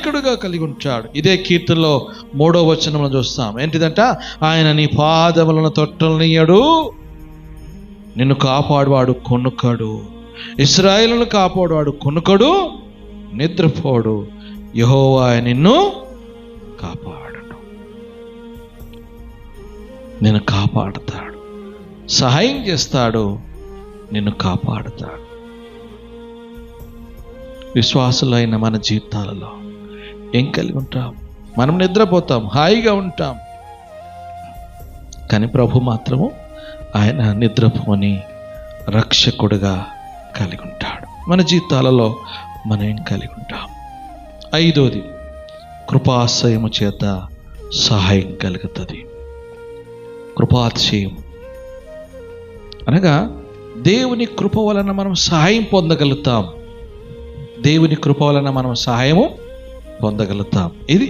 సహాయకుడుగా కలిగి ఉంటాడు. ఇదే కీర్తనలో 3వ వచనంలో చూస్తాం. ఏంటిదంట? ఆయన నీ పాదములను తొట్టనియ్యడు, నిన్ను కాపాడువాడు కొనుక్కడు. ఇశ్రాయేలును కాపాడువాడు కొనుక్కడు, నిద్రపోడు. యెహోవా నిన్ను కాపాడును. నిన్ను కాపాడుతాడు, సహాయం చేస్తాడు, నిన్ను కాపాడుతాడు. విశ్వాసులైన మన జీవితాలలో ఏం కలిగి ఉంటాం? మనం నిద్రపోతాం, హాయిగా ఉంటాం. కానీ ప్రభు మాత్రము ఆయన నిద్రపోని రక్షకుడుగా కలిగి ఉంటాడు. మన జీవితాలలో మనం ఏం కలిగి ఉంటాం? 5వది, కృపాశ్రయము చేత సహాయం కలుగుతుంది. కృపాతిశయం అనగా దేవుని కృప వలన మనం సహాయం పొందగలుగుతాం. దేవుని కృప వలన మనం సహాయము పొందగలుగుతాం. అది